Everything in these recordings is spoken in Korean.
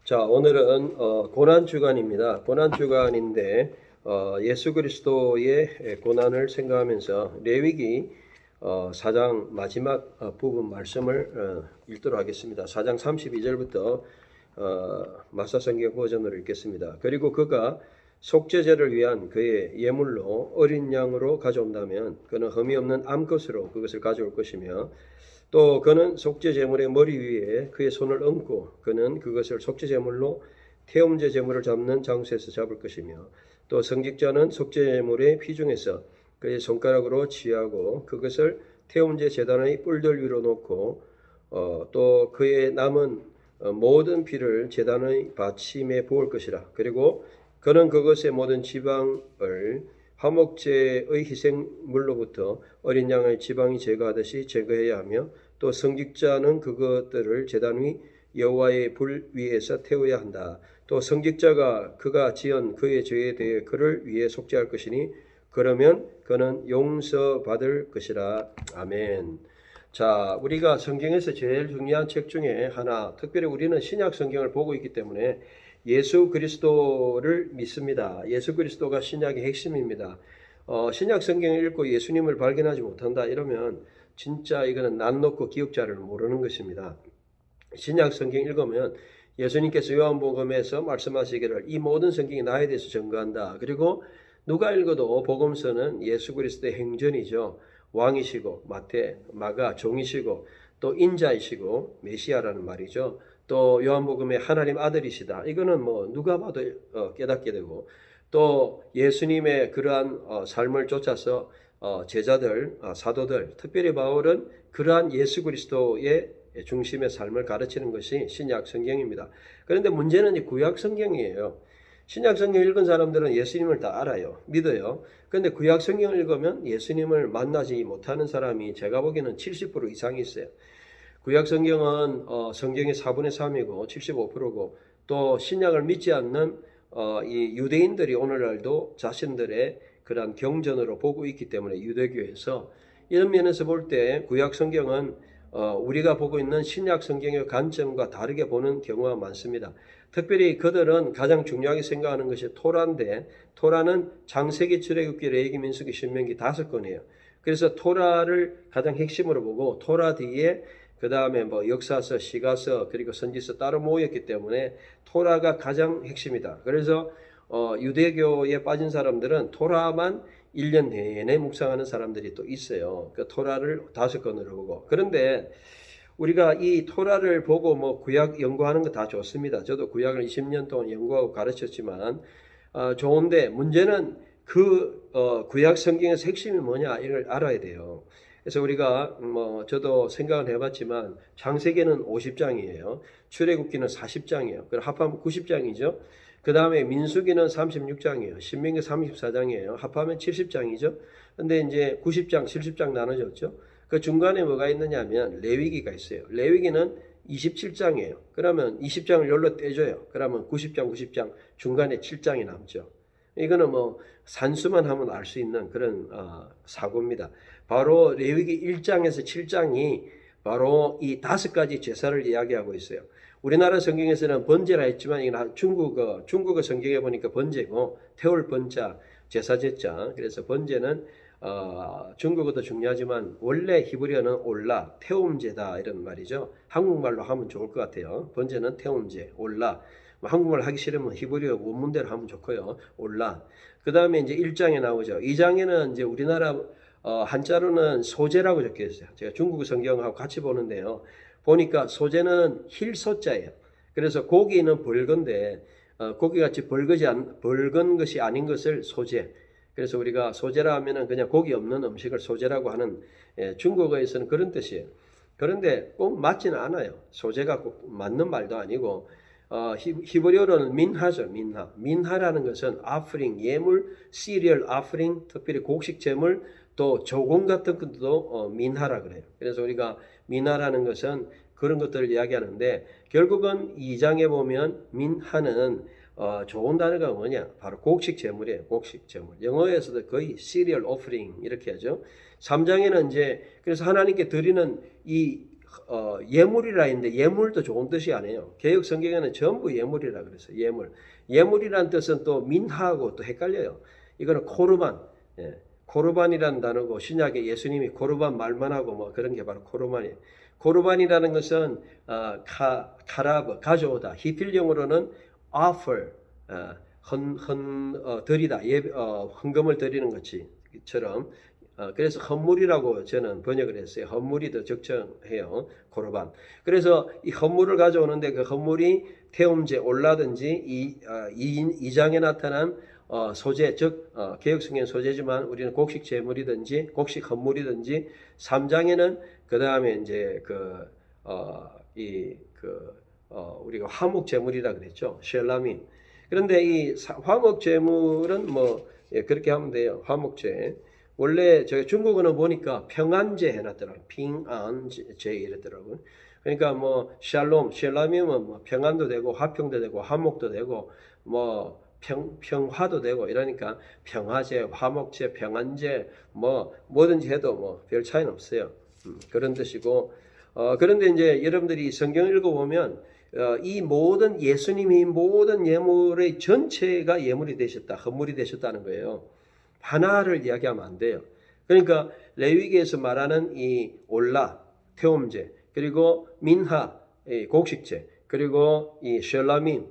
자, 오늘은 고난 주간입니다. 고난 주간인데 예수 그리스도의 고난을 생각하면서 레위기 4장 마지막 부분 말씀을 읽도록 하겠습니다. 4장 32절부터 마사성경 버전으로 읽겠습니다. 그리고 그가 속죄제를 위한 그의 예물로 어린 양으로 가져온다면 그는 흠이 없는 암것으로 그것을 가져올 것이며 또 그는 속죄 제물의 머리 위에 그의 손을 얹고 그는 그것을 속죄 제물로 태움제 제물을 잡는 장소에서 잡을 것이며 또 성직자는 속죄 제물의 피 중에서 그의 손가락으로 취하고 그것을 태움제 제단의 뿔들 위로 놓고 또 그의 남은 모든 피를 제단의 받침에 부을 것이라. 그리고 그는 그것의 모든 지방을 화목제의 희생물로부터 어린 양의 지방이 제거하듯이 제거해야 하며 또 성직자는 그것들을 제단 위 여호와의 불 위에서 태워야 한다. 또 성직자가 그가 지은 그의 죄에 대해 그를 위해 속죄할 것이니 그러면 그는 용서받을 것이라. 아멘. 자, 우리가 성경에서 제일 중요한 책 중에 하나, 특별히 우리는 신약 성경을 보고 있기 때문에 예수 그리스도를 믿습니다. 예수 그리스도가 신약의 핵심입니다. 신약 성경을 읽고 예수님을 발견하지 못한다 이러면 진짜 이거는 난 놓고 기억자를 모르는 것입니다. 신약 성경 읽으면 예수님께서 요한복음에서 말씀하시기를 이 모든 성경이 나에 대해서 증거한다. 그리고 누가 읽어도 복음서는 예수 그리스도의 행전이죠. 왕이시고 마태, 마가 종이시고 또 인자이시고 메시아라는 말이죠. 또 요한복음의 하나님 아들이시다. 이거는 뭐 누가 봐도 깨닫게 되고 또 예수님의 그러한 삶을 쫓아서 제자들, 사도들, 특별히 바울은 그러한 예수 그리스도의 중심의 삶을 가르치는 것이 신약 성경입니다. 그런데 문제는 이 구약 성경이에요. 신약 성경 읽은 사람들은 예수님을 다 알아요. 믿어요. 그런데 구약 성경을 읽으면 예수님을 만나지 못하는 사람이 제가 보기에는 70% 이상이 있어요. 구약 성경은 성경의 4분의 3이고 75%고 또 신약을 믿지 않는 이 유대인들이 오늘날도 자신들의 그런 경전으로 보고 있기 때문에 유대교에서 이런 면에서 볼 때 구약 성경은 우리가 보고 있는 신약 성경의 관점과 다르게 보는 경우가 많습니다. 특별히 그들은 가장 중요하게 생각하는 것이 토라인데 토라는 창세기, 출애굽기, 레위기, 민수기, 신명기 5권이에요. 그래서 토라를 가장 핵심으로 보고 토라 뒤에 그 다음에 뭐 역사서, 시가서, 그리고 선지서 따로 모였기 때문에 토라가 가장 핵심이다. 그래서 유대교에 빠진 사람들은 토라만 1년 내내 묵상하는 사람들이 또 있어요. 그 토라를 5권으로 보고. 그런데 우리가 이 토라를 보고 뭐 구약 연구하는 거 다 좋습니다. 저도 구약을 20년 동안 연구하고 가르쳤지만 좋은데 문제는 그 구약 성경에서 핵심이 뭐냐 이걸 알아야 돼요. 그래서 우리가 뭐 저도 생각을 해봤지만 창세기는 50장이에요. 출애굽기는 40장이에요. 그럼 합하면 90장이죠. 그 다음에 민수기는 36장이에요. 신명기 34장이에요. 합하면 70장이죠. 근데 이제 90장, 70장 나눠졌죠. 그 중간에 뭐가 있느냐면 레위기가 있어요. 레위기는 27장이에요. 그러면 20장을 열로 떼줘요. 그러면 90장, 90장 중간에 7장이 남죠. 이거는 뭐 산수만 하면 알 수 있는 그런 사고입니다. 바로 레위기 1장에서 7장이 바로 이 5가지 제사를 이야기하고 있어요. 우리나라 성경에서는 번제라 했지만 이건 중국어 성경에 보니까 번제고 태울 번자, 제사 제자. 그래서 번제는 중국어도 중요하지만 원래 히브리어는 올라, 태움제다 이런 말이죠. 한국말로 하면 좋을 것 같아요. 번제는 태움제, 올라. 한국말 하기 싫으면 히브리어 원문대로 하면 좋고요. 올라. 그 다음에 이제 1장에 나오죠. 2장에는 이제 우리나라 한자로는 소제라고 적혀 있어요. 제가 중국 성경하고 같이 보는데요. 보니까 소제는 힐소자예요. 그래서 고기는 벌건데 고기같이 벌건 것이 아닌 것을 소제. 그래서 우리가 소제라 하면은 그냥 고기 없는 음식을 소제라고 하는 중국어에서는 그런 뜻이에요. 그런데 꼭 맞지는 않아요. 소제가 꼭 맞는 말도 아니고 히브리어로는 민하죠. 민하라는 것은 offering, 예물, 시리얼 offering, 특별히 곡식 제물, 또 조공 같은 것도 민하라 그래요. 그래서 우리가 민하라는 것은 그런 것들을 이야기하는데 결국은 2장에 보면 민하는 좋은 단어가 뭐냐? 바로 곡식 제물이에요. 곡식 제물. 영어에서도 거의 cereal offering 이렇게 하죠. 3장에는 이제 그래서 하나님께 드리는 이 예물이라 했는데 예물도 좋은 뜻이 아니에요. 개역 성경에는 전부 예물이라 그랬어요. 예물. 예물이란 뜻은 또 민하고 또 헷갈려요. 이거는 코르반. 예. 코르반이라는 단어고 신약에 예수님이 코르반 말만 하고 뭐 그런 게 바로 코르반이에요. 코르반이라는 것은 카라브 가져오다. 히필령으로는 offer 드리다. 헌금을 드리는 것처럼 그래서 헌물이라고 저는 번역을 했어요. 헌물이 더 적정해요. 코르반. 그래서 이 헌물을 가져오는데 그 헌물이 태움제 올라든지 2장에 나타난 소재, 즉 개혁성경 소재지만 우리는 곡식 제물이든지 곡식 헌물이든지 3장에는 그 다음에 이제 우리가 화목 제물이라 그랬죠. 쉘라민. 그런데 이 화목 제물은 뭐 그렇게 하면 돼요. 화목제. 원래 저희 중국어는 보니까 평안제 해놨더라고요. 핑안제 이랬더라고요. 그러니까 뭐 샬롬이면 뭐 평안도 되고 화평도 되고 화목도 되고 뭐 평화도 되고 이러니까 평화제, 화목제, 평안제 뭐 뭐든지 해도 뭐 별 차이는 없어요. 그런 뜻이고 그런데 이제 여러분들이 성경 읽어보면 이 모든 예수님이 모든 예물의 전체가 예물이 되셨다, 헌물이 되셨다는 거예요. 하나를 이야기하면 안 돼요. 그러니까 레위기에서 말하는 이 올라, 태움제, 그리고 민하, 곡식제, 그리고 이 쉘라민,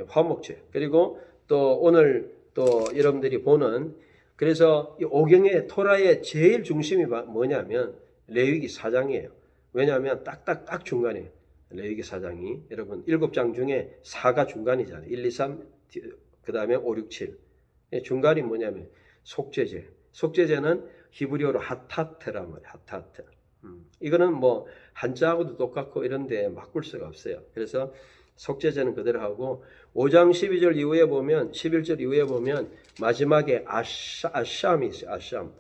화목제, 그리고 또 오늘 또 여러분들이 보는 그래서 이 오경의 토라의 제일 중심이 뭐냐면 레위기 4장이에요. 왜냐하면 딱 중간에 레위기 4장이 여러분 7장 중에 4가 중간이잖아요. 1, 2, 3, 그 다음에 5, 6, 7. 중간이 뭐냐면 속죄제. 속죄제는 히브리어로 하타트란 말이에요. 하타트. 이거는 뭐 한자하고도 똑같고 이런데 바꿀 수가 없어요. 그래서 속죄제는 그대로 하고 5장 12절 이후에 보면 11절 이후에 보면 마지막에 아샴이 있어요. 아샴.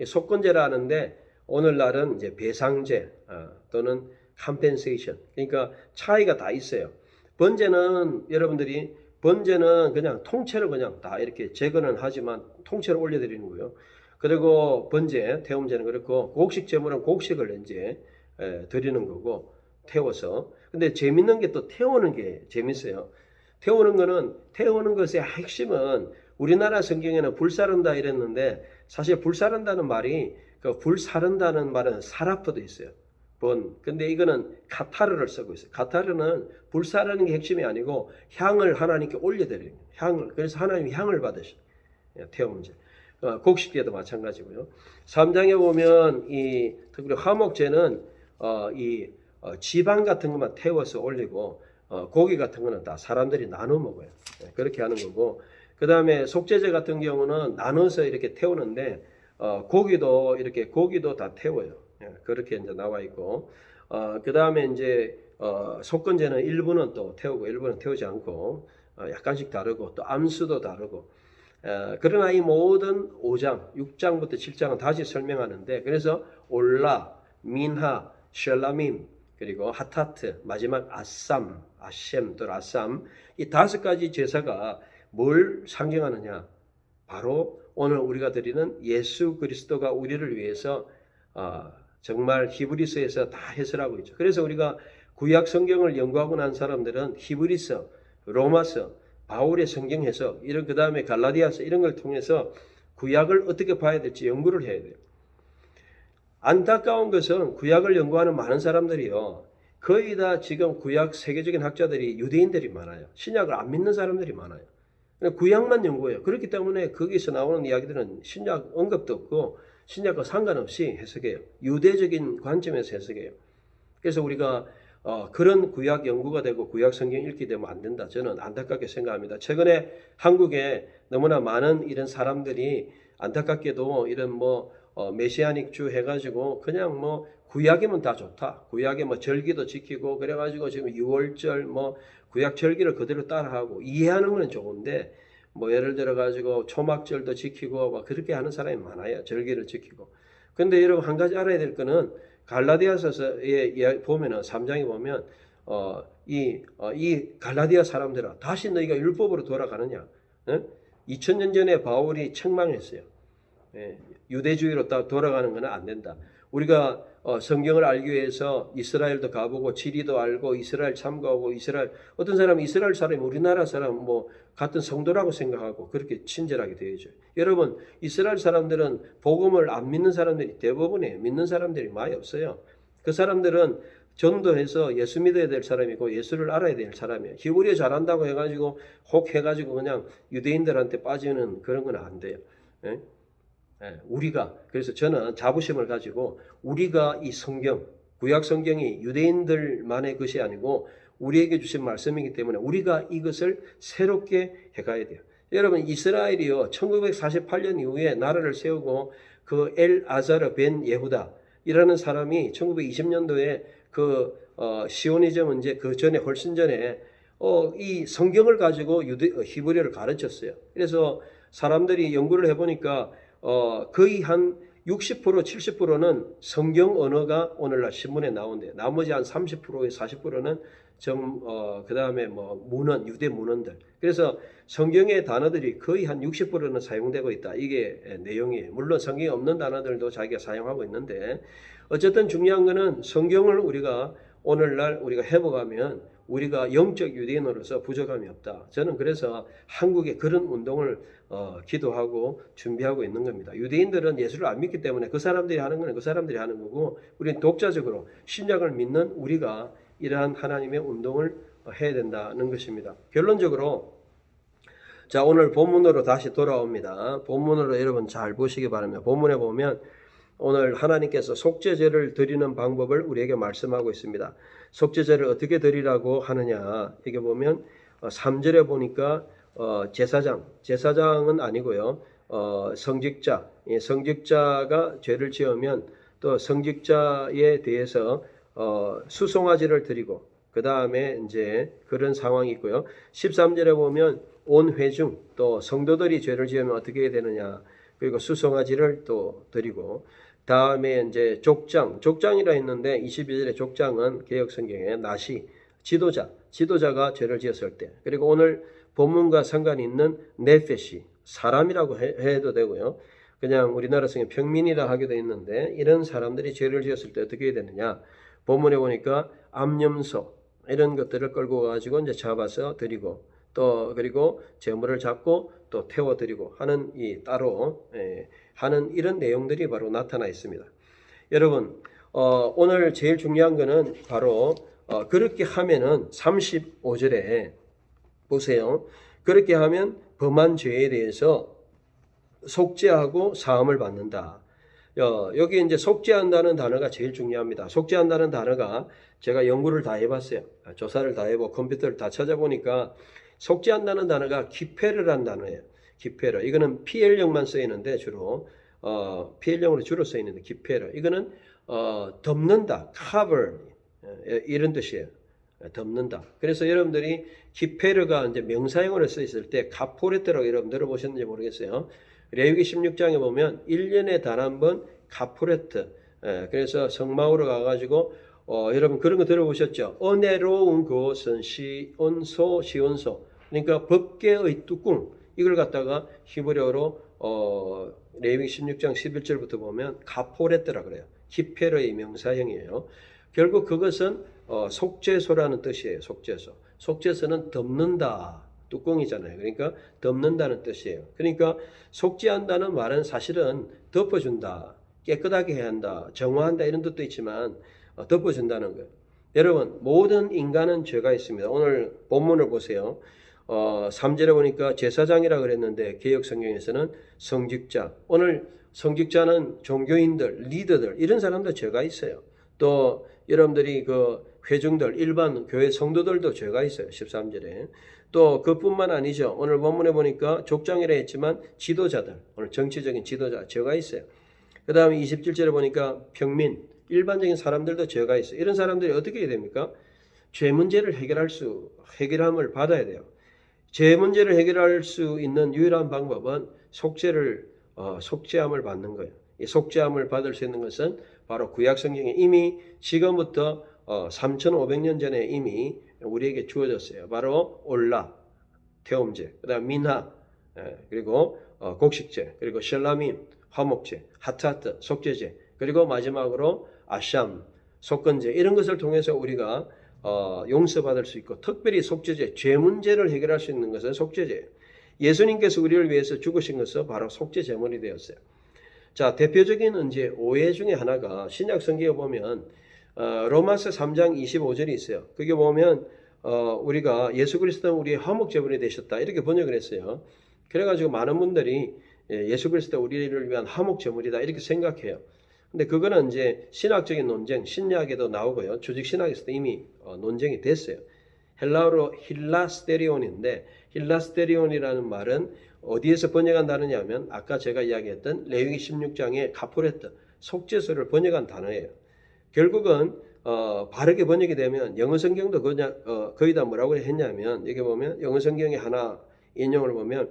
속건제라 하는데 오늘날은 이제 배상제 또는 컴펜세이션. 그러니까 차이가 다 있어요. 번제는 여러분들이 번제는 그냥 통째로 그냥 다 이렇게 제거는 하지만 통째로 올려드리는 거예요. 그리고 번제, 태움제는 그렇고 곡식 제물은 곡식을 이제 드리는 거고 태워서. 근데 재밌는 게 또 태우는 게 재밌어요. 태우는 것의 핵심은 우리나라 성경에는 불사른다 이랬는데 사실 불사른다는 말이 불사른다는 말은 사라프도 있어요. 근데 이거는 카타르를 쓰고 있어요. 카타르는 불사르는 게 핵심이 아니고 향을 하나님께 올려드리는 거예요. 향을. 그래서 하나님이 향을 받으셔. 태움제. 곡식제도 마찬가지고요. 3장에 보면 특히 화목제는 지방 같은 것만 태워서 올리고 고기 같은 거는 다 사람들이 나눠 먹어요. 그렇게 하는 거고 그 다음에 속죄제 같은 경우는 나눠서 이렇게 태우는데 고기도 다 태워요. 그렇게 이제 나와 있고 그 다음에 이제 속건제는 일부는 또 태우고 일부는 태우지 않고 약간씩 다르고 또 암수도 다르고 그러나 이 모든 5장, 6장부터 7장은 다시 설명하는데 그래서 올라, 민하, 쉘라밈 그리고 하타트, 마지막 아셈 또 아삼 이 5가지 제사가 뭘 상징하느냐? 바로 오늘 우리가 드리는 예수 그리스도가 우리를 위해서 정말 히브리서에서 다 해설하고 있죠. 그래서 우리가 구약 성경을 연구하고 난 사람들은 히브리서, 로마서, 바울의 성경 해석, 그 다음에 갈라디아서 이런 걸 통해서 구약을 어떻게 봐야 될지 연구를 해야 돼요. 안타까운 것은 구약을 연구하는 많은 사람들이요. 거의 다 지금 구약 세계적인 학자들이 유대인들이 많아요. 신약을 안 믿는 사람들이 많아요. 구약만 연구해요. 그렇기 때문에 거기서 나오는 이야기들은 신약 언급도 없고 신약과 상관없이 해석해요. 유대적인 관점에서 해석해요. 그래서 우리가 그런 구약 연구가 되고 구약 성경 읽게 되면 안 된다. 저는 안타깝게 생각합니다. 최근에 한국에 너무나 많은 이런 사람들이 안타깝게도 이런 메시아닉 주 해가지고 그냥 구약이면 다 좋다. 구약에 절기도 지키고 그래가지고 지금 6월절 구약 절기를 그대로 따라하고 이해하는 건 좋은데 예를 들어 가지고 초막절도 지키고 그렇게 하는 사람이 많아요. 절기를 지키고. 근데 여러분 한 가지 알아야 될 거는 갈라디아서에 보면은 3장에 보면 이 갈라디아 사람들아 다시 너희가 율법으로 돌아가느냐? 2000년 전에 바울이 책망했어요. 유대주의로 돌아가는 건 안 된다. 우리가 성경을 알기 위해서 이스라엘도 가보고 지리도 알고 이스라엘 참가하고 이스라엘 어떤 사람은 이스라엘 사람이 우리나라 사람 뭐 같은 성도라고 생각하고 그렇게 친절하게 대해줘요. 여러분 이스라엘 사람들은 복음을 안 믿는 사람들이 대부분이에요. 믿는 사람들이 많이 없어요. 그 사람들은 전도해서 예수 믿어야 될 사람이고 예수를 알아야 될 사람이에요. 히브리어 잘한다고 해가지고 혹 해가지고 그냥 유대인들한테 빠지는 그런 건 안 돼요. 예? 우리가 그래서 저는 자부심을 가지고 우리가 이 성경 구약 성경이 유대인들만의 것이 아니고 우리에게 주신 말씀이기 때문에 우리가 이것을 새롭게 해가야 돼요. 여러분 이스라엘이요 1948년 이후에 나라를 세우고 그 엘 아자르 벤 예후다 이라는 사람이 1920년도에 그 시오니즘 문제 그 전에 훨씬 전에 이 성경을 가지고 히브리어를 가르쳤어요. 그래서 사람들이 연구를 해보니까 거의 한 60% 70%는 성경 언어가 오늘날 신문에 나온대요. 나머지 한 30%에 40%는 그 다음에 뭐 문헌, 유대 문헌들. 그래서 성경의 단어들이 거의 한 60%는 사용되고 있다. 이게 내용이에요. 물론 성경에 없는 단어들도 자기가 사용하고 있는데 어쨌든 중요한 거는 성경을 우리가 오늘날 우리가 회복하면 우리가 영적 유대인으로서 부족함이 없다. 저는 그래서 한국에 그런 운동을 기도하고 준비하고 있는 겁니다. 유대인들은 예수를 안 믿기 때문에 그 사람들이 하는 건 그 사람들이 하는 거고 우리는 독자적으로 신약을 믿는 우리가 이러한 하나님의 운동을 해야 된다는 것입니다. 결론적으로 자 오늘 본문으로 다시 돌아옵니다. 본문으로 여러분 잘 보시기 바랍니다. 본문에 보면 오늘 하나님께서 속죄제를 드리는 방법을 우리에게 말씀하고 있습니다. 속죄제를 어떻게 드리라고 하느냐 이게 보면 3절에 보니까 제사장은 아니고요. 성직자, 성직자가 죄를 지으면 또 성직자에 대해서 수송아지를 드리고 그 다음에 이제 그런 상황이 있고요. 13절에 보면 온 회중 또 성도들이 죄를 지으면 어떻게 해야 되느냐 그리고 수송아지를 또 드리고 다음에 이제 족장이라 했는데 22절에 족장은 개역 성경에 나시 지도자가 죄를 지었을 때 그리고 오늘 본문과 상관이 있는 네페시 사람이라고 해도 되고요. 그냥 우리나라 성경 평민이라 하기도 있는데 이런 사람들이 죄를 지었을 때 어떻게 해야 되느냐 본문에 보니까 암염소 이런 것들을 끌고 가지고 이제 잡아서 드리고 또 그리고 제물을 잡고 또 태워 드리고 하는 이 따로 하는 이런 내용들이 바로 나타나 있습니다. 여러분 오늘 제일 중요한 거는 바로 그렇게 하면은 35절에 보세요. 그렇게 하면 범한 죄에 대해서 속죄하고 사함을 받는다. 여기 이제 속죄한다는 단어가 제일 중요합니다. 속죄한다는 단어가 제가 연구를 다 해봤어요. 조사를 다 해보고 컴퓨터를 다 찾아보니까 속죄한다는 단어가 기페르란 단어예요. 기페르. 이거는 PL형만 쓰이는데 주로 PL형으로 주로 쓰이는데 기페르. 이거는 덮는다, cover 이런 뜻이에요. 덮는다. 그래서 여러분들이 기페르가 이제 명사형으로 쓰였을 때 카포레트라고 여러분 들어보셨는지 모르겠어요. 레위기 16장에 보면 1년에 단 한 번 카포레트. 그래서 성막으로 가가지고 여러분 그런 거 들어보셨죠? 은혜로운 것은 시온소. 그러니까 법궤의 뚜껑 이걸 갖다가 히브리어로 레위기 16장 11절부터 보면 카포레트라 그래요. 기페르의 명사형이에요. 결국 그것은 속죄소라는 뜻이에요. 속죄소는 덮는다. 뚜껑이잖아요. 그러니까 덮는다는 뜻이에요. 그러니까 속죄한다는 말은 사실은 덮어준다. 깨끗하게 해야 한다. 정화한다 이런 뜻도 있지만 덮어준다는 거예요. 여러분 모든 인간은 죄가 있습니다. 오늘 본문을 보세요. 3절에 보니까 제사장이라 그랬는데 개역 성경에서는 성직자. 오늘 성직자는 종교인들, 리더들 이런 사람도 죄가 있어요. 또 여러분들이 그 회중들 일반 교회 성도들도 죄가 있어요. 13절에. 또 그뿐만 아니죠. 오늘 본문에 보니까 족장이라 했지만 지도자들, 오늘 정치적인 지도자 죄가 있어요. 그 다음에 27절에 보니까 평민, 일반적인 사람들도 죄가 있어요. 이런 사람들이 어떻게 해야 됩니까? 죄 문제를 해결함을 받아야 돼요. 죄 문제를 해결할 수 있는 유일한 방법은 속죄함을 받는 거예요. 이 속죄함을 받을 수 있는 것은 바로 구약 성경에 이미 지금부터 3,500년 전에 이미 우리에게 주어졌어요. 바로 올라, 태움제, 그다음 민하, 그리고 곡식제, 그리고 셜라민, 화목제, 하타트, 속죄제 그리고 마지막으로 아샴, 속건제 이런 것을 통해서 우리가 용서받을 수 있고, 특별히 속죄제, 죄 문제를 해결할 수 있는 것은 속죄제예요. 예수님께서 우리를 위해서 죽으신 것은 바로 속죄 제물이 되었어요. 자, 대표적인 이제 오해 중에 하나가 신약 성경에 보면 로마서 3장 25절이 있어요. 그게 보면 우리가 예수 그리스도는 우리의 화목 제물이 되셨다 이렇게 번역을 했어요. 그래가지고 많은 분들이 예수 그리스도 우리를 위한 화목 제물이다 이렇게 생각해요. 근데 그거는 이제 신학적인 논쟁, 신약에도 나오고요. 조직 신학에서도 이미 논쟁이 됐어요. 헬라어로 힐라스테리온인데, 힐라스테리온이라는 말은 어디에서 번역한 단어냐면 아까 제가 이야기했던 레위기 16장의 카포레트, 속죄소를 번역한 단어예요. 결국은 바르게 번역이 되면 영어 성경도 그냥 거의 다 뭐라고 했냐면, 여기 보면 영어 성경에 하나 인용을 보면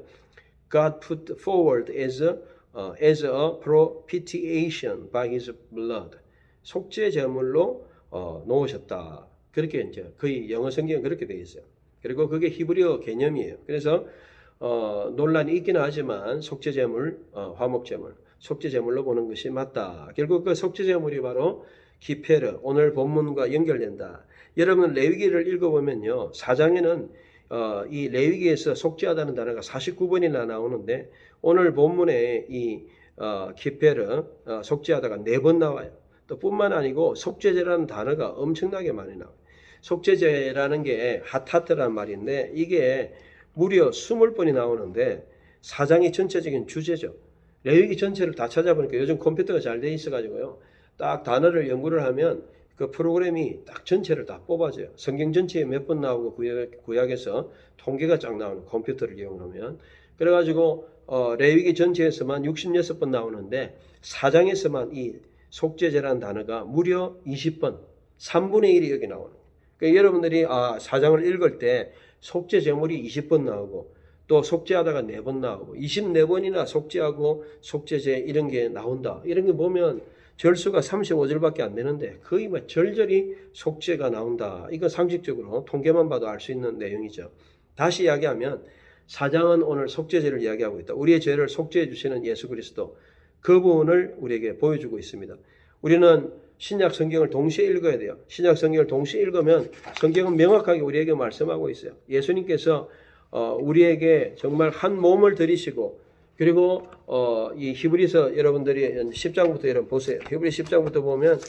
God put forward as a propitiation by his blood. 속죄 제물로 놓으셨다. 그렇게 이제 거의 영어 성경은 그렇게 되어 있어요. 그리고 그게 히브리어 개념이에요. 그래서 논란이 있기는 하지만 속죄 제물, 화목 제물, 속죄 제물로 보는 것이 맞다. 결국 그 속죄 제물이 바로 기페르, 오늘 본문과 연결된다. 여러분 레위기를 읽어보면요, 4장에는 이 레위기에서 속죄하다는 단어가 49번이나 나오는데, 오늘 본문에 이 기페르, 속죄하다가 4번 나와요. 또 뿐만 아니고 속죄제라는 단어가 엄청나게 많이 나와요. 속죄제라는 게 하타트란 말인데, 이게 무려 20번이 나오는데 4장이 전체적인 주제죠. 레위기 전체를 다 찾아보니까 요즘 컴퓨터가 잘 돼 있어가지고요, 딱 단어를 연구를 하면 그 프로그램이 딱 전체를 다 뽑아줘요. 성경 전체에 몇 번 나오고 구약에서 통계가 쫙 나오는, 컴퓨터를 이용하면. 그래가지고 레위기 전체에서만 66번 나오는데 4장에서만 이 속죄제라는 단어가 무려 20번, 3분의 1이 여기 나오는 거예요. 그러니까 여러분들이 4장을 읽을 때 속죄 제물이 20번 나오고, 또 속죄하다가 4번 나오고, 24번이나 속죄하고 속죄제 이런 게 나온다. 이런 게 보면 절수가 35절밖에 안 되는데 거의 뭐 절절히 속죄가 나온다. 이건 상식적으로 통계만 봐도 알 수 있는 내용이죠. 다시 이야기하면 4장은 오늘 속죄제를 이야기하고 있다. 우리의 죄를 속죄해 주시는 예수 그리스도, 그 부분을 우리에게 보여주고 있습니다. 우리는 신약 성경을 동시에 읽어야 돼요. 신약 성경을 동시에 읽으면 성경은 명확하게 우리에게 말씀하고 있어요. 예수님께서 우리에게 정말 한 몸을 들이시고, 그리고 이 히브리서 여러분들이 10장부터 여러분 보세요. 히브리 10장부터 보면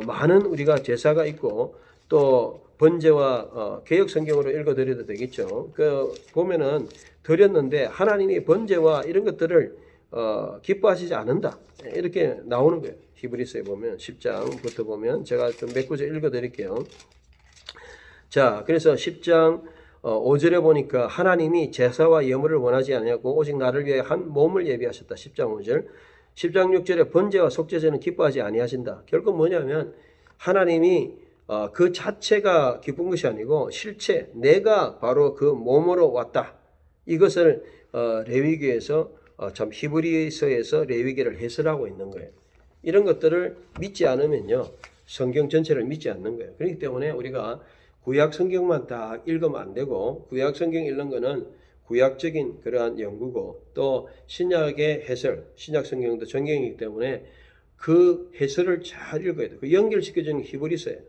많은 우리가 제사가 있고, 또 번제와 개역 성경으로 읽어드려도 되겠죠. 그 보면은 드렸는데 하나님이 번제와 이런 것들을 기뻐하시지 않는다, 이렇게 나오는 거예요. 히브리서에 보면 10장부터 보면 제가 좀 몇 구절 읽어드릴게요. 자, 그래서 10장 5절에 보니까 하나님이 제사와 예물을 원하지 않냐고 오직 나를 위해 한 몸을 예비하셨다. 10장 5절. 10장 6절에 번제와 속죄제는 기뻐하지 아니하신다. 결국 뭐냐면 하나님이 그 자체가 기쁜 것이 아니고 실체, 내가 바로 그 몸으로 왔다. 이것을 레위기에서 참 히브리서에서 레위기를 해설하고 있는 거예요. 이런 것들을 믿지 않으면요, 성경 전체를 믿지 않는 거예요. 그렇기 때문에 우리가 구약 성경만 다 읽으면 안 되고, 구약 성경 읽는 거는 구약적인 그러한 연구고, 또 신약의 해설, 신약 성경도 전경이기 때문에 그 해설을 잘 읽어야 돼요. 그 연결시켜주는 히브리서예요.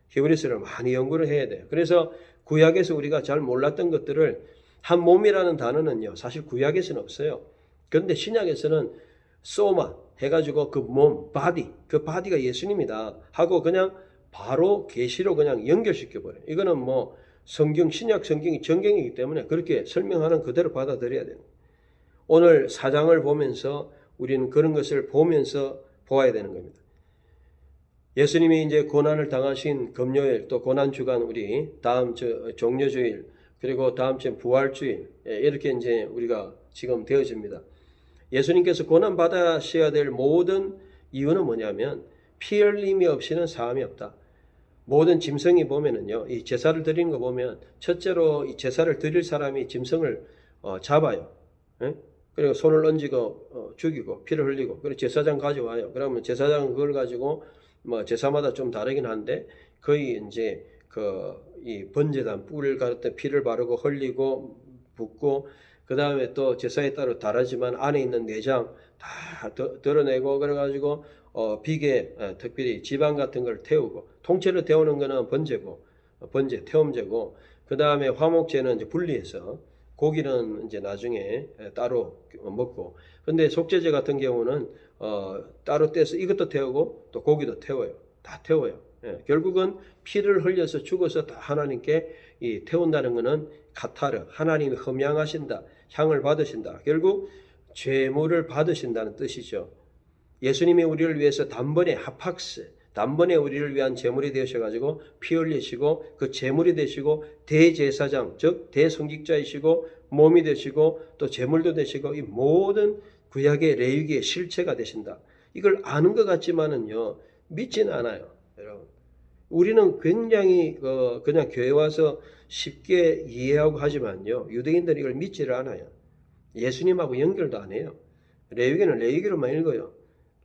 히브리서를 많이 연구를 해야 돼요. 그래서 구약에서 우리가 잘 몰랐던 것들을, 한 몸이라는 단어는요 사실 구약에서는 없어요. 그런데 신약에서는 소마 해가지고 그 몸, 바디, 그 바디가 예수님이다 하고 그냥 바로 계시로 그냥 연결시켜버려요. 이거는 뭐 성경, 신약 성경이 정경이기 때문에 그렇게 설명하는 그대로 받아들여야 돼요. 오늘 4장을 보면서 우리는 그런 것을 보면서 보아야 되는 겁니다. 예수님이 이제 고난을 당하신 금요일, 또 고난주간, 우리 다음 종려주일, 그리고 다음 주에 부활주일, 이렇게 이제 우리가 지금 되어집니다. 예수님께서 고난 받으셔야 될 모든 이유는 뭐냐면 피 흘림이 없이는 사함이 없다. 모든 짐승이 보면은요, 이 제사를 드리는 거 보면 첫째로 이 제사를 드릴 사람이 짐승을 잡아요. 그리고 손을 얹고 죽이고 피를 흘리고, 그리고 제사장 가져와요. 그러면 제사장은 그걸 가지고 뭐 제사마다 좀 다르긴 한데 거의 이제 이 번제단 뿔을 가르때 피를 바르고 흘리고 붓고, 그 다음에 또 제사에 따라 다르지만 안에 있는 내장 다 드러내고, 그래가지고 비계, 특별히 지방 같은 걸 태우고, 통째로 태우는 거는 번제고, 번제, 태움제고, 그 다음에 화목제는 이제 분리해서 고기는 이제 나중에 따로 먹고, 근데 속죄제 같은 경우는 따로 떼서 이것도 태우고 또 고기도 태워요. 다 태워요. 결국은 피를 흘려서 죽어서 다 하나님께 태운다는 것은 카타르, 하나님이 흠양하신다, 향을 받으신다. 결국 죄물을 받으신다는 뜻이죠. 예수님이 우리를 위해서 단번에 하팍스, 단번에 우리를 위한 제물이 되셔가지고 피 흘리시고 그 제물이 되시고 대제사장, 즉 대성직자이시고 몸이 되시고 또 제물도 되시고 이 모든 구약의 레위기의 실체가 되신다. 이걸 아는 것 같지만은요, 믿지는 않아요, 여러분. 우리는 굉장히 그냥 교회 와서 쉽게 이해하고 하지만요, 유대인들은 이걸 믿지를 않아요. 예수님하고 연결도 안 해요. 레위기는 레위기로만 읽어요.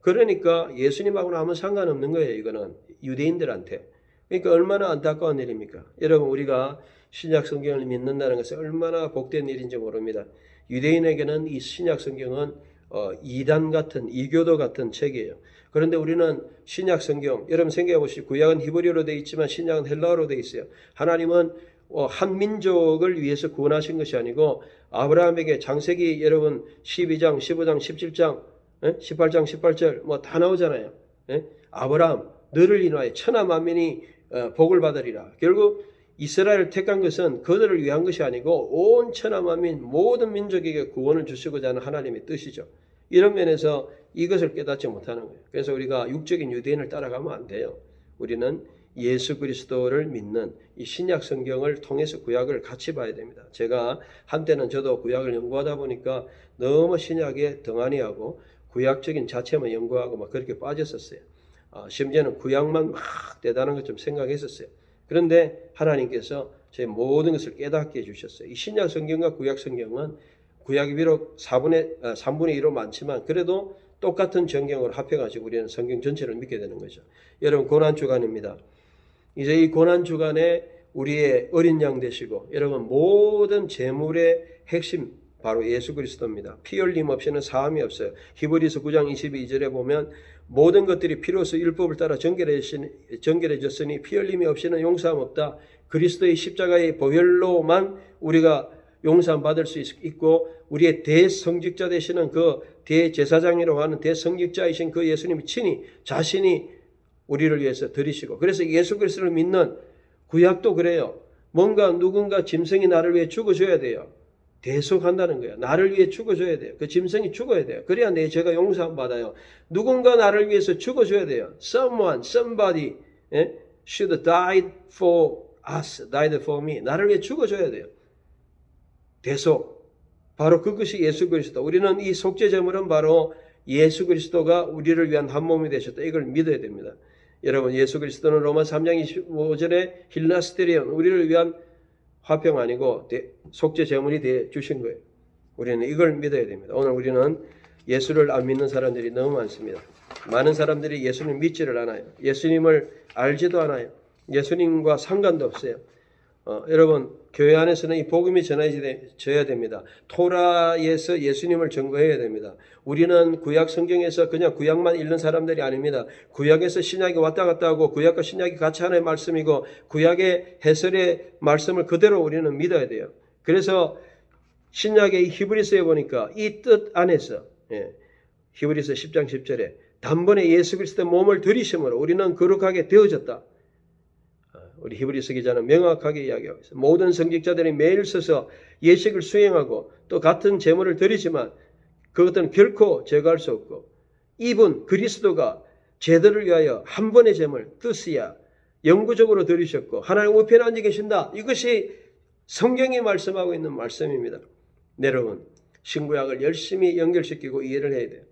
그러니까 예수님하고는 아무 상관없는 거예요. 이거는 유대인들한테. 그러니까 얼마나 안타까운 일입니까? 여러분, 우리가 신약 성경을 믿는다는 것은 얼마나 복된 일인지 모릅니다. 유대인에게는 이 신약 성경은 이단 같은, 이교도 같은 책이에요. 그런데 우리는 신약 성경, 여러분 생각해 보시죠. 구약은 히브리어로 되어 있지만 신약은 헬라어로 되어 있어요. 하나님은 한 민족을 위해서 구원하신 것이 아니고 아브라함에게 창세기 여러분 12장, 15장, 17장 18장 18절 뭐 다 나오잖아요. 아브라함 너를 인하여 천하 만민이 복을 받으리라. 결국 이스라엘을 택한 것은 그들을 위한 것이 아니고 온 천하 만민 모든 민족에게 구원을 주시고자 하는 하나님의 뜻이죠. 이런 면에서 이것을 깨닫지 못하는 거예요. 그래서 우리가 육적인 유대인을 따라가면 안 돼요. 우리는 예수 그리스도를 믿는 이 신약 성경을 통해서 구약을 같이 봐야 됩니다. 제가 한때는 저도 구약을 연구하다 보니까 너무 신약에 등한히하고 구약적인 자체만 연구하고 막 그렇게 빠졌었어요. 심지어는 구약만 막 대단한 것 좀 생각했었어요. 그런데 하나님께서 제 모든 것을 깨닫게 해주셨어요. 이 신약 성경과 구약 성경은 구약이 비록 3분의 1로 많지만 그래도 똑같은 전경으로 합해가지고 우리는 성경 전체를 믿게 되는 거죠. 여러분, 고난주간입니다. 이제 이 고난주간에 우리의 어린 양 되시고 여러분 모든 제물의 핵심 바로 예수 그리스도입니다. 피 흘림 없이는 사함이 없어요. 히브리서 9장 22절에 보면 모든 것들이 피로서 율법을 따라 정결해졌으니 피 흘림이 없이는 용서함 없다. 그리스도의 십자가의 보혈로만 우리가 용서함 받을 수 있고 우리의 대성직자 되시는 그 대제사장이라고 하는 대성직자이신 그 예수님이 친히 자신이 우리를 위해서 드리시고, 그래서 예수 그리스도를 믿는 구약도 그래요. 뭔가 누군가 짐승이 나를 위해 죽어줘야 돼요. 대속한다는 거예요. 나를 위해 죽어줘야 돼요. 그 짐승이 죽어야 돼요. 그래야 내 죄가 용서함 받아요. 누군가 나를 위해서 죽어줘야 돼요. Someone, somebody should die for us, died for me. 나를 위해 죽어줘야 돼요. 대속. 바로 그것이 예수 그리스도. 우리는 이 속죄제물은 바로 예수 그리스도가 우리를 위한 한 몸이 되셨다. 이걸 믿어야 됩니다. 여러분, 예수 그리스도는 로마 3장 25절에 힐라스테리온, 우리를 위한 화평 아니고 속죄 제물이 되어 주신 거예요. 우리는 이걸 믿어야 됩니다. 오늘 우리는 예수를 안 믿는 사람들이 너무 많습니다. 많은 사람들이 예수를 믿지를 않아요. 예수님을 알지도 않아요. 예수님과 상관도 없어요. 여러분, 교회 안에서는 이 복음이 전해져야 됩니다. 토라에서 예수님을 증거해야 됩니다. 우리는 구약 성경에서 그냥 구약만 읽는 사람들이 아닙니다. 구약에서 신약이 왔다 갔다 하고 구약과 신약이 같이 하나의 말씀이고 구약의 해설의 말씀을 그대로 우리는 믿어야 돼요. 그래서 신약의 히브리서에 보니까 이 뜻 안에서 히브리서 10장 10절에 단번에 예수 그리스도의 몸을 들이심으로 우리는 거룩하게 되어졌다. 우리 히브리서 기자는 명확하게 이야기하고 있어요. 모든 성직자들이 매일 서서 예식을 수행하고 또 같은 제물을 드리지만 그것들은 결코 제거할 수 없고 이분 그리스도가 제들을 위하여 한 번의 제물 뜻이야 영구적으로 드리셨고 하나님 우편에 앉아 계신다. 이것이 성경이 말씀하고 있는 말씀입니다. 여러분, 신구약을 열심히 연결시키고 이해를 해야 돼요.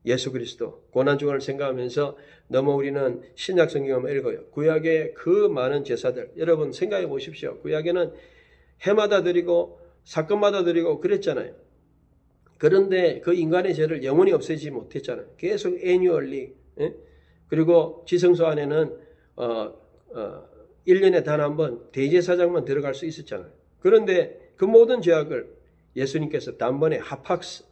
예수 그리스도 고난주간을 생각하면서 너무 우리는 신약 성경을 읽어요. 구약의 그 많은 제사들 여러분 생각해 보십시오. 구약에는 해마다 드리고 사건마다 드리고 그랬잖아요. 그런데 그 인간의 죄를 영원히 없애지 못했잖아요. 계속 애뉴얼리 그리고 지성소 안에는 1년에 단 한 번 대제사장만 들어갈 수 있었잖아요. 그런데 그 모든 죄악을 예수님께서 단번에 하팍스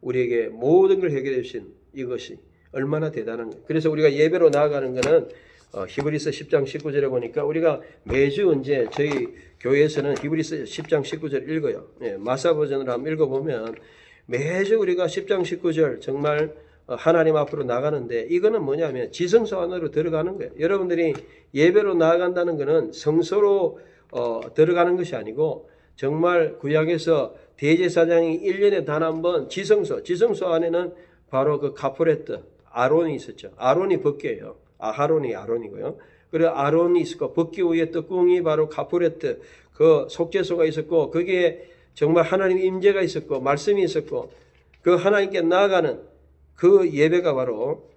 우리에게 모든 걸 해결해 주신 이것이 얼마나 대단한 거예요. 그래서 우리가 예배로 나아가는 것은 히브리서 10장 19절에 보니까 우리가 매주 언제 저희 교회에서는 히브리서 10장 19절 읽어요. 예, 마사 버전으로 한번 읽어보면 매주 우리가 10장 19절 정말 하나님 앞으로 나가는데 이거는 뭐냐면 지성소 안으로 들어가는 거예요. 여러분들이 예배로 나아간다는 것은 성소로 들어가는 것이 아니고 정말 구약에서 대제사장이 1년에 단 한 번 지성소 안에는 바로 그 카포레트 아론이 있었죠. 아론이 벗겨요. 아론이고요. 그리고 아론이 있었고 벗기 위에 떡궁이 바로 카포레트 그 속죄소가 있었고 거기에 정말 하나님 임재가 있었고 말씀이 있었고 그 하나님께 나아가는 그 예배가 바로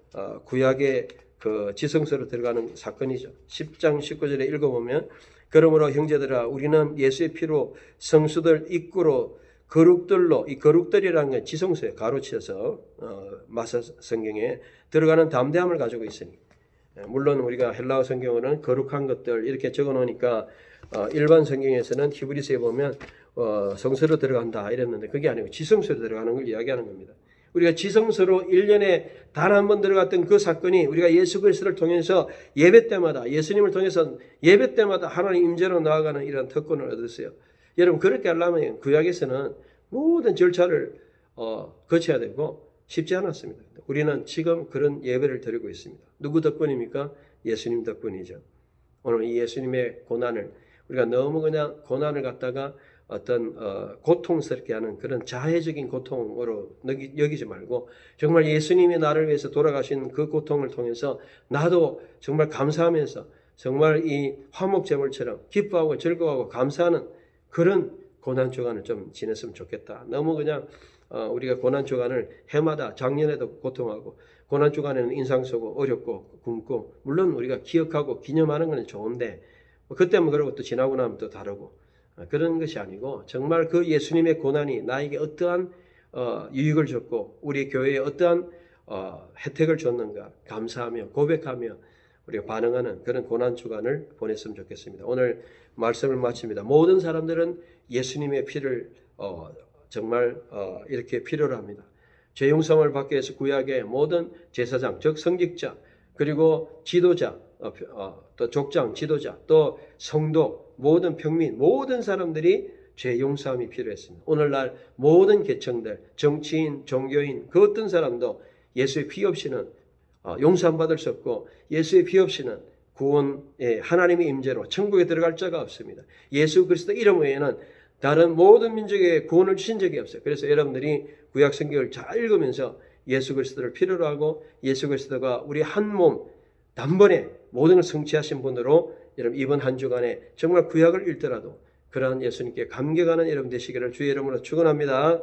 구약의 그 지성소로 들어가는 사건이죠. 10장 19절에 읽어보면 그러므로 형제들아 우리는 예수의 피로 성수들 입구로 거룩들로 이 거룩들이라는 건 지성소에 가로치어서 마사 성경에 들어가는 담대함을 가지고 있으니 물론 우리가 헬라어 성경으로는 거룩한 것들 이렇게 적어 놓으니까 일반 성경에서는 히브리서에 보면 성소로 들어간다 이랬는데 그게 아니고 지성소로 들어가는 걸 이야기하는 겁니다. 우리가 지성소로 1년에 단 한 번 들어갔던 그 사건이 우리가 예수 그리스도를 통해서 예배 때마다 예수님을 통해서 예배 때마다 하나님 임재로 나아가는 이런 특권을 얻었어요. 여러분 그렇게 하려면 구약에서는 모든 절차를 거쳐야 되고 쉽지 않았습니다. 우리는 지금 그런 예배를 드리고 있습니다. 누구 덕분입니까? 예수님 덕분이죠. 오늘 이 예수님의 고난을 우리가 너무 그냥 고난을 갖다가 어떤 고통스럽게 하는 그런 자해적인 고통으로 여기지 말고 정말 예수님이 나를 위해서 돌아가신 그 고통을 통해서 나도 정말 감사하면서 정말 이 화목제물처럼 기뻐하고 즐거워하고 감사하는 그런 고난주간을 좀 지냈으면 좋겠다. 너무 그냥 우리가 고난주간을 해마다 작년에도 고통하고 고난주간에는 인상 쓰고 어렵고 굶고 물론 우리가 기억하고 기념하는 건 좋은데 그때만 그러고 또 지나고 나면 또 다르고 그런 것이 아니고 정말 그 예수님의 고난이 나에게 어떠한 유익을 줬고 우리 교회에 어떠한 혜택을 줬는가 감사하며 고백하며 우리가 반응하는 그런 고난주간을 보냈으면 좋겠습니다. 오늘 말씀을 마칩니다. 모든 사람들은 예수님의 피를 정말 이렇게 필요로 합니다. 죄 용서를 받기 위해서 구약의 모든 제사장, 즉 성직자, 그리고 지도자, 또 족장, 지도자, 또 성도, 모든 평민, 모든 사람들이 죄 용서함이 필요했습니다. 오늘날 모든 계층들, 정치인, 종교인, 그 어떤 사람도 예수의 피 없이는 용서함 받을 수 없고 예수의 피 없이는 구원의 하나님의 임재로 천국에 들어갈 자가 없습니다. 예수 그리스도 이름 외에는 다른 모든 민족에 구원을 주신 적이 없어요. 그래서 여러분들이 구약 성경을 잘 읽으면서 예수 그리스도를 필요로 하고 예수 그리스도가 우리 한 몸 단번에 모든 걸 성취하신 분으로 여러분 이번 한 주간에 정말 구약을 읽더라도 그러한 예수님께 감격하는 여러분 되시기를 주의 이름으로 축원합니다.